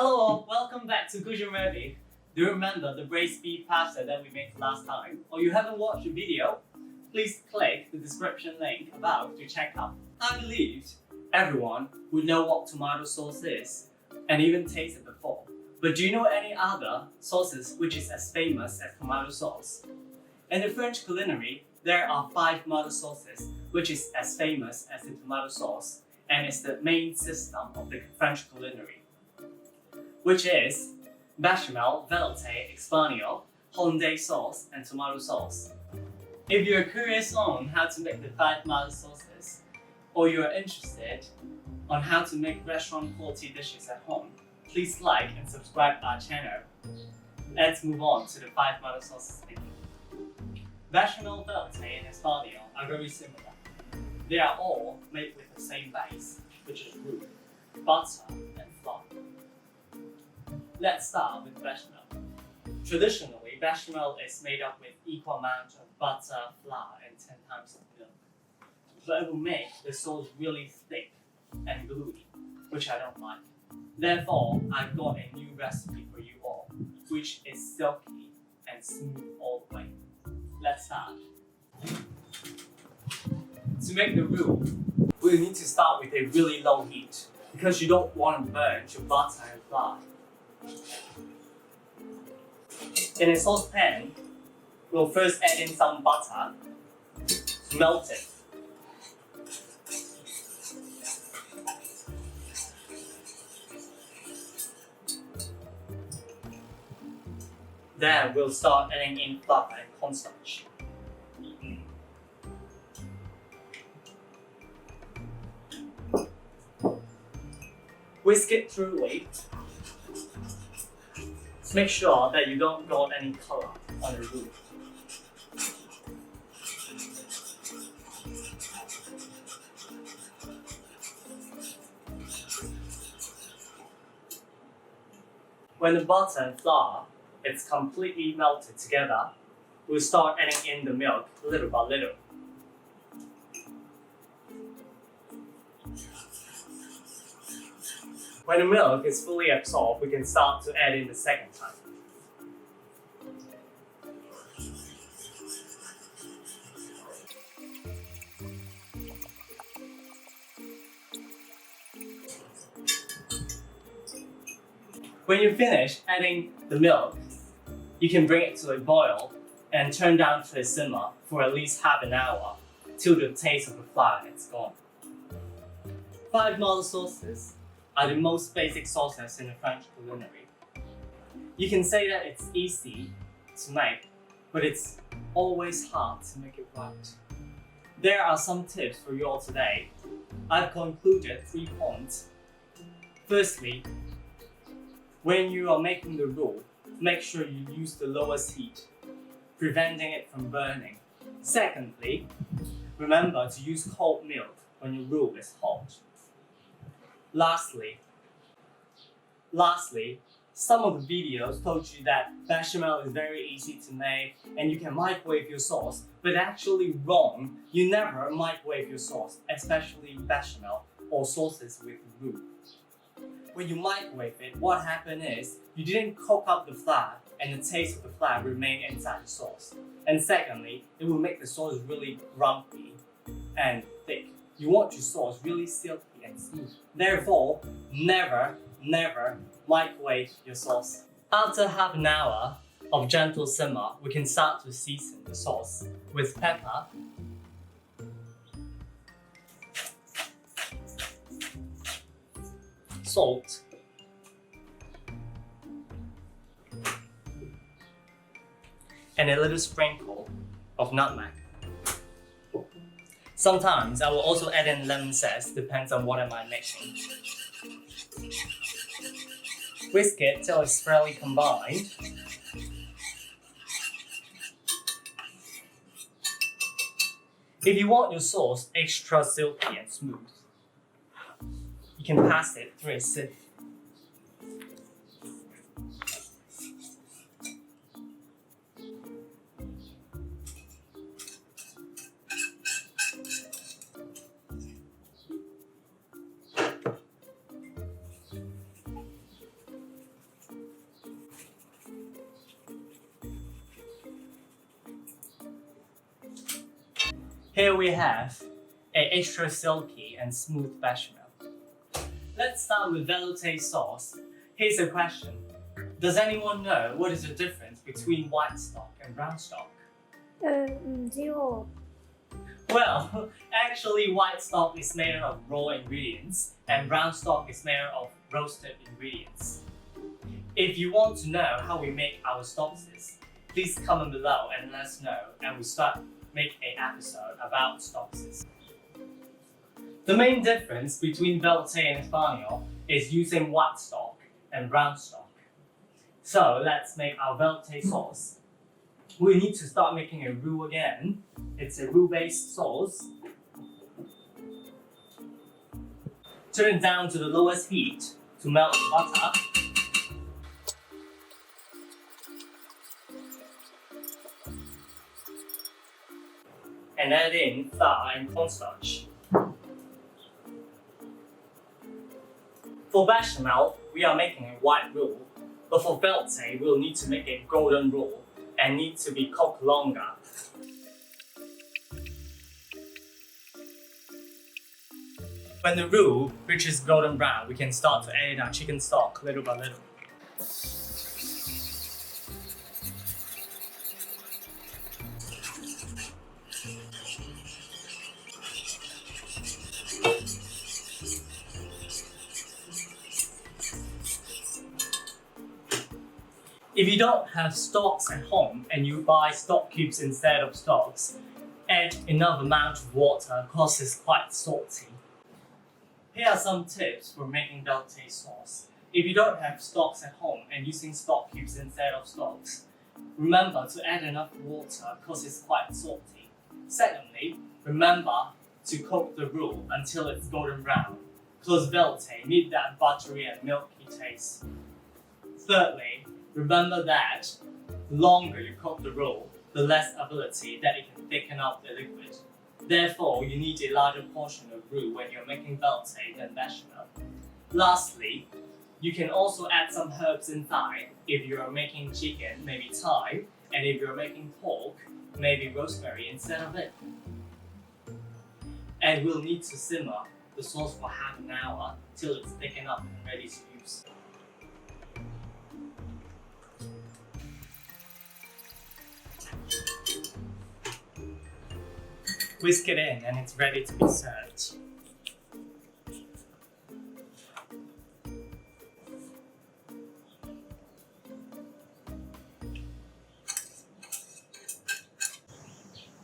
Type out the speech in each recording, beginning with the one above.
Hello all, welcome back to Cussion Reve. Do you remember the braised beef pasta that we made last time? Or you haven't watched the video? Please click the description link above to check out. I believe everyone would know what tomato sauce is and even tasted before. But do you know any other sauces which is as famous as tomato sauce? In the French culinary, there are 5 tomato sauces which is as famous as the tomato sauce and is the main system of the French culinary, which is Bechamel, Veloute, Espagnole, hollandaise sauce, and tomato sauce. If you're curious on how to make the 5 tomato sauces, or you're interested on how to make restaurant quality dishes at home, please like and subscribe our channel. Let's move on to the 5 tomato sauces video. Bechamel, Veloute, and Espagnole are very similar. They are all made with the same base, which is roux, butter, and flour. Let's start with bechamel. Traditionally, bechamel is made up with equal amount of butter, flour, and 10 times of milk. But it will make the sauce really thick and gluey, which I don't like. Therefore, I've got a new recipe for you all, which is silky and smooth all the way. Let's start. To make the roux, we need to start with a really low heat because you don't want to burn your butter and flour. In a saucepan, we'll first add in some butter, melt it. Then we'll start adding in flour and cornstarch. Whisk it thoroughly. Make sure that you don't got any color on the roux. When the butter and flour is completely melted together, we'll start adding in the milk little by little. When the milk is fully absorbed, we can start to add in the second time. When you finish adding the milk, you can bring it to a boil and turn down to a simmer for at least half an hour till the taste of the flour is gone. 5 tomato sauces are the most basic sauces in the French culinary. You can say that it's easy to make, but it's always hard to make it right. There are some tips for you all today. I've concluded 3 points. Firstly, when you are making the roux, make sure you use the lowest heat, preventing it from burning. Secondly, remember to use cold milk when your roux is hot. Lastly, some of the videos told you that bechamel is very easy to make and you can microwave your sauce, but actually wrong. You never microwave your sauce, especially bechamel or sauces with roux. When you microwave it, what happened is you didn't cook up the flour and the taste of the flour remain inside the sauce. And secondly, it will make the sauce really grumpy and thick. You want your sauce really silky and smooth. Therefore, never microwave your sauce. After half an hour of gentle simmer, we can start to season the sauce with pepper, salt, and a little sprinkle of nutmeg. Sometimes I will also add in lemon zest, depends on what am I making. Whisk it till it's fairly combined. If you want your sauce extra silky and smooth, you can pass it through a sieve. Here we have an extra silky and smooth bechamel. Let's start with velouté sauce. Here's a question. Does anyone know what is the difference between white stock and brown stock? 唔知喎。 Well, actually white stock is made of raw ingredients and brown stock is made of roasted ingredients. If you want to know how we make our sauces, please comment below and let us know and we'll start make an episode about sauces. The main difference between velouté and Espanol is using white stock and brown stock. So let's make our velouté sauce. We need to start making a roux again. It's a roux-based sauce. Turn it down to the lowest heat to melt the butter. And add in flour and cornstarch. For bechamel, we are making a white roux, but for velouté, we'll need to make a golden roux and need to be cooked longer. When the roux reaches golden brown, we can start to add our chicken stock little by little. If you don't have stocks at home and you buy stock cubes instead of stocks, add enough amount of water because it's quite salty. Here are some tips for making velouté sauce. If you don't have stocks at home and using stock cubes instead of stocks, remember to add enough water because it's quite salty. Secondly, remember to cook the roux until it's golden brown because velouté need that buttery and milky taste. Thirdly, remember that the longer you cook the roux, the less ability that it can thicken up the liquid. Therefore, you need a larger portion of roux when you're making velouté than bechamel. Lastly, you can also add some herbs inside. If you're making chicken, maybe thyme, and if you're making pork, maybe rosemary instead of it. And we'll need to simmer the sauce for half an hour till it's thickened up and ready to use. Whisk it in and it's ready to be served.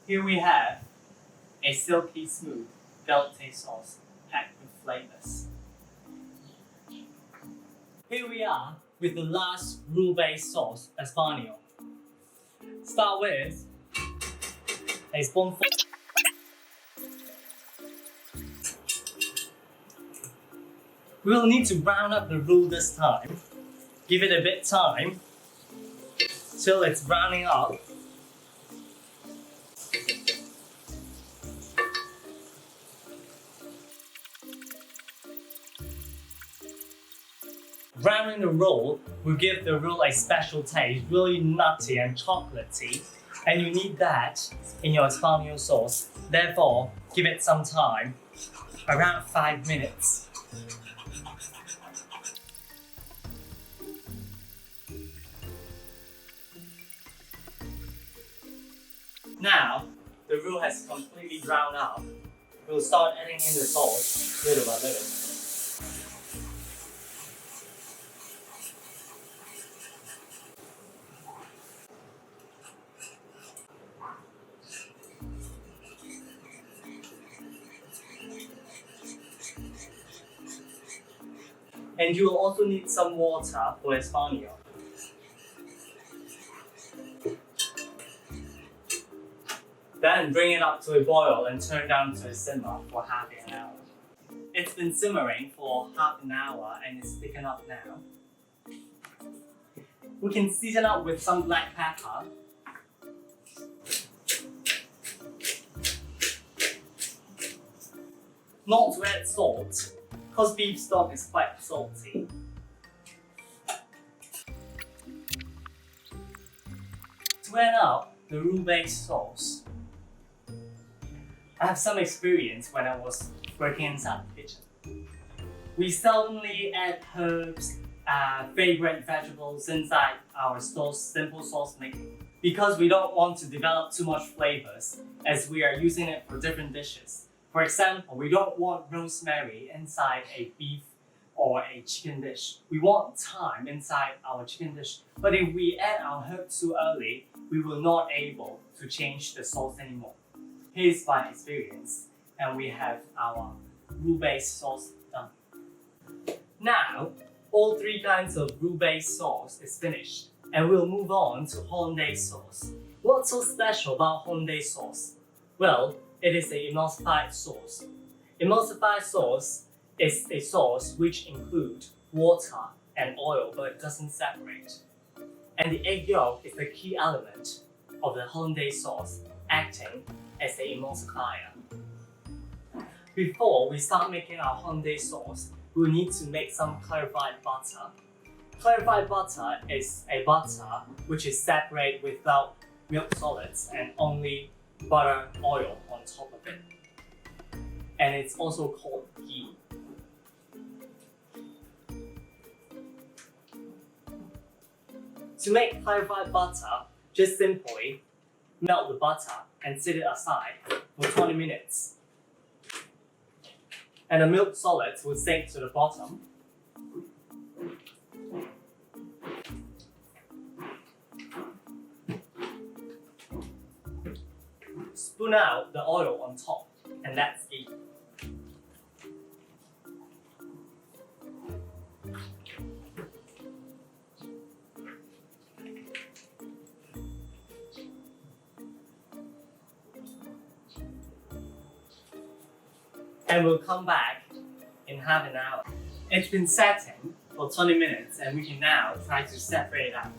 Here we have a silky smooth velouté sauce packed with flavors. Here we are with the last roux-based sauce, Espanol. Start with a spoonful. We will need to brown up the roux this time. Give it a bit time till it's browning up. Browning the roux will give the roux a special taste, really nutty and chocolatey, and you need that in your Espanol sauce. Therefore, give it some time, around 5 minutes. Now, the roux has completely drowned out. We'll start adding in the sauce little by little. And you will also need some water for Espanol. Then bring it up to a boil and turn down to a simmer for half an hour. It's been simmering for half an hour and it's thickened up now. We can season up with some black pepper. Not to add salt, because beef stock is quite salty. To add up the roux-based sauce, I have some experience when I was working inside the kitchen. We seldomly add herbs, fragrant vegetables inside our simple sauce making because we don't want to develop too much flavors as we are using it for different dishes. For example, we don't want rosemary inside a beef or a chicken dish. We want thyme inside our chicken dish. But if we add our herbs too early, we will not able to change the sauce anymore. Here's my experience, and we have our roux-based sauce done. Now, all three kinds of roux-based sauce is finished, and we'll move on to hollandaise sauce. What's so special about hollandaise sauce? Well, it is an emulsified sauce. Emulsified sauce is a sauce which includes water and oil, but it doesn't separate. And the egg yolk is the key element of the hollandaise sauce, acting as an emulsifier. Before we start making our hollandaise sauce, we need to make some clarified butter. Clarified butter is a butter which is separated without milk solids and only butter oil on top of it. And it's also called ghee. To make clarified butter, just simply melt the butter and set it aside for 20 minutes. And the milk solids will sink to the bottom. Spoon out the oil on top, and that's it. And we'll come back in half an hour. It's been setting for 20 minutes, and we can now try to separate it out.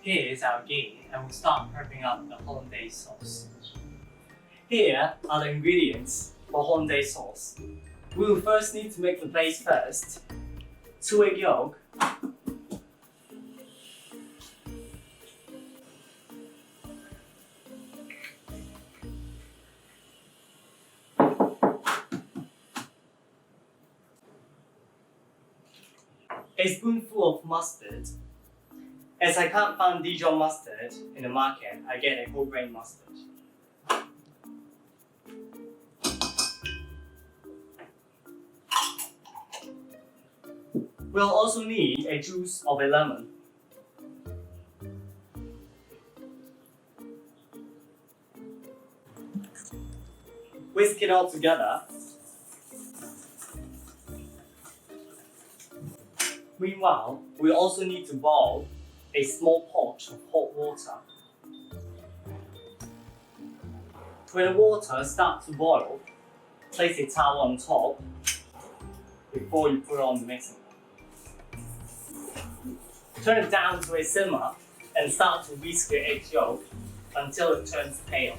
Here is our ghee, and we'll start prepping up the hollandaise sauce. Here are the ingredients for hollandaise sauce. We will first need to make the base first. 2 egg yolk, a spoonful of mustard. As I can't find Dijon mustard in the market, I get a whole grain mustard. We'll also need a juice of a lemon. Whisk it all together. Meanwhile, we also need to boil a small pot of hot water. When the water starts to boil, place a towel on top before you put on the mixing bowl. Turn it down to a simmer and start to whisk the egg yolk until it turns pale.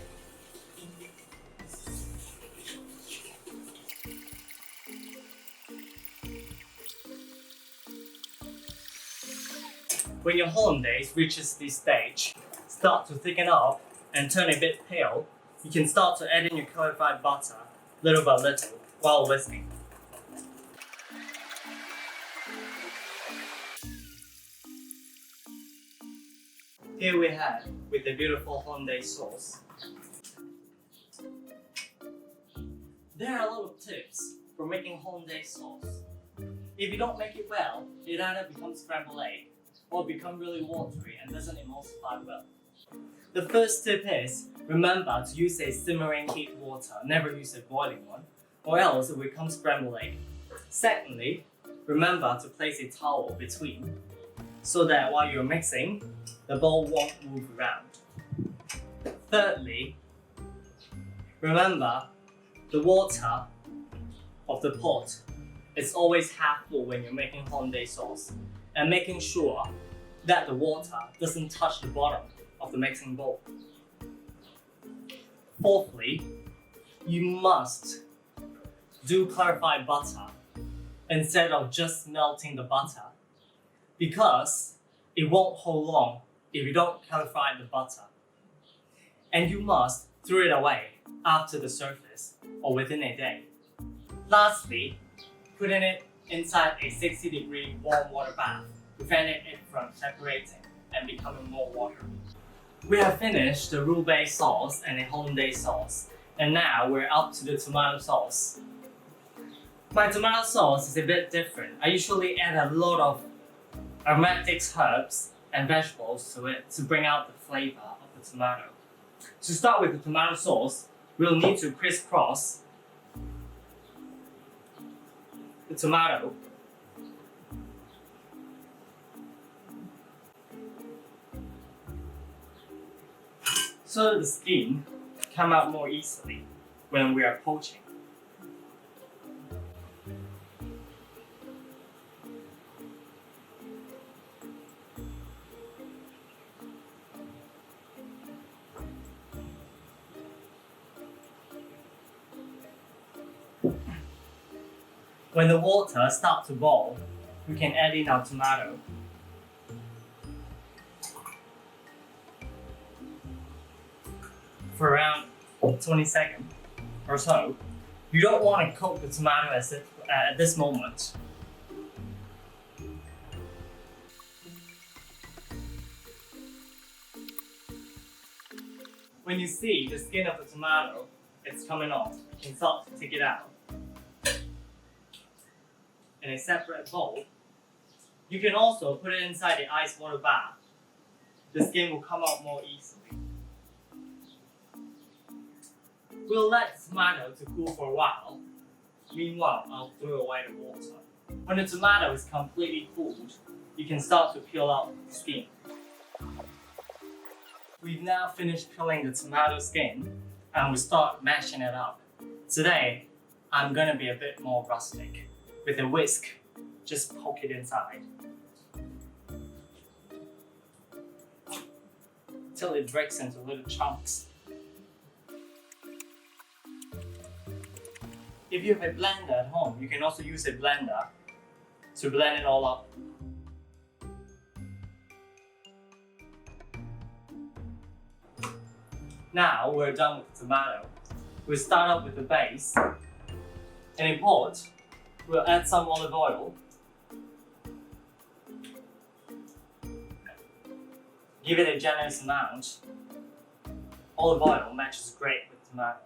When your hollandaise reaches this stage, start to thicken up and turn a bit pale, you can start to add in your clarified butter little by little while whisking. Here we have with the beautiful hollandaise sauce. There are a lot of tips for making hollandaise sauce. If you don't make it well, it either becomes scrambled egg or become really watery and doesn't emulsify well. The first tip is, remember to use a simmering heat water, never use a boiling one, or else it will become scrambled egg. Secondly, remember to place a towel between, so that while you're mixing, the bowl won't move around. Thirdly, remember the water of the pot is always half full when you're making hollandaise sauce, and making sure that the water doesn't touch the bottom of the mixing bowl. Fourthly, you must do clarified butter instead of just melting the butter, because It won't hold long if you don't clarify the butter. And you must throw it away after the surface or within a day. Lastly, putting it inside a 60-degree warm water bath, preventing it from separating and becoming more watery. We have finished the roux-based sauce and the hollandaise sauce, and now we're up to the tomato sauce. My tomato sauce is a bit different. I usually add a lot of aromatic herbs and vegetables to it to bring out the flavor of the tomato. To start with the tomato sauce, we'll need to crisscross the tomato so that the skin come out more easily when we are poaching. When the water starts to boil, we can add in our tomato. For around 20 seconds or so. You don't want to cook the tomato at this moment. When you see the skin of the tomato, it's coming off, you can start to take it out. In a separate bowl. You can also put it inside the ice water bath. The skin will come out more easily. We'll let the tomato to cool for a while. Meanwhile, I'll throw away the water. When the tomato is completely cooled, you can start to peel out the skin. We've now finished peeling the tomato skin and we start mashing it up. Today, I'm gonna be a bit more rustic. With a whisk, just poke it inside till it breaks into little chunks. If you have a blender at home, you can also use a blender to blend it all up. Now we're done with the tomato. We'll start up with the base. In a pot, we'll add some olive oil. Give it a generous amount. Olive oil matches great with tomato.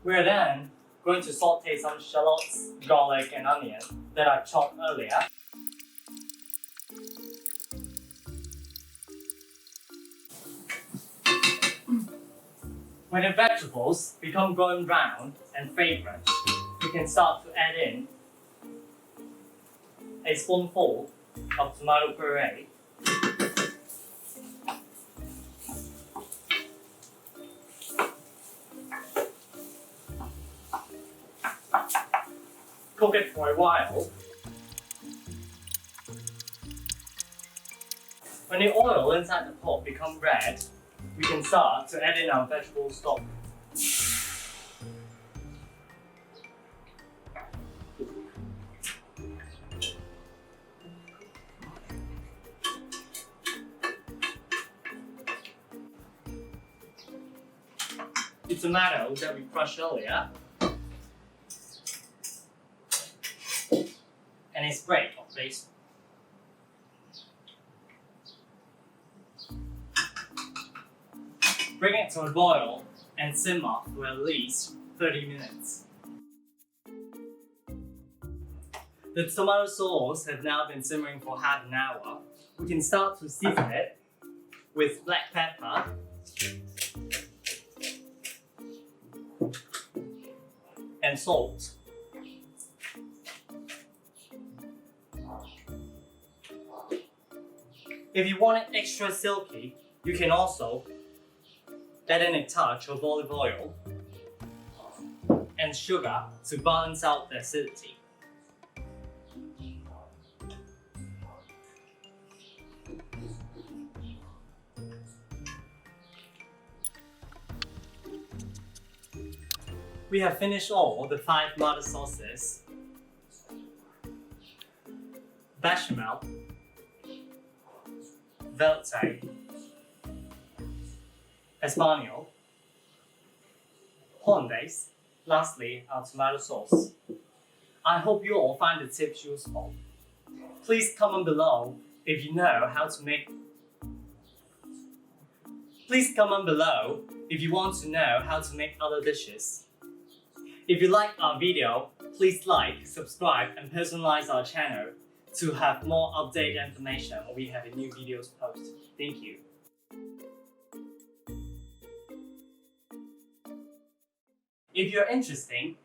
We're then going to saute some shallots, garlic and onion that I chopped earlier. When the vegetables become golden brown and fragrant, you can start to add in a spoonful of tomato puree. Cook it for a while. When the oil inside the pot becomes red, we can start to add in our vegetable stock. The tomato that we crushed earlier, and a spray of basil. Bring it to a boil and simmer for at least 30 minutes. The tomato sauce has now been simmering for half an hour. We can start to season it with black pepper, and salt. If you want it extra silky, you can also add in a touch of olive oil and sugar to balance out the acidity. We have finished all the 5 mother sauces: Bechamel, Veloute, Espanol, hollandaise, lastly our tomato sauce. I hope you all find the tips useful. Please comment below if you know how to make. Please comment below if you want to know how to make other dishes. If you like our video, please like, subscribe and personalize our channel to have more updated information when we have a new videos post. Thank you. If you're interested,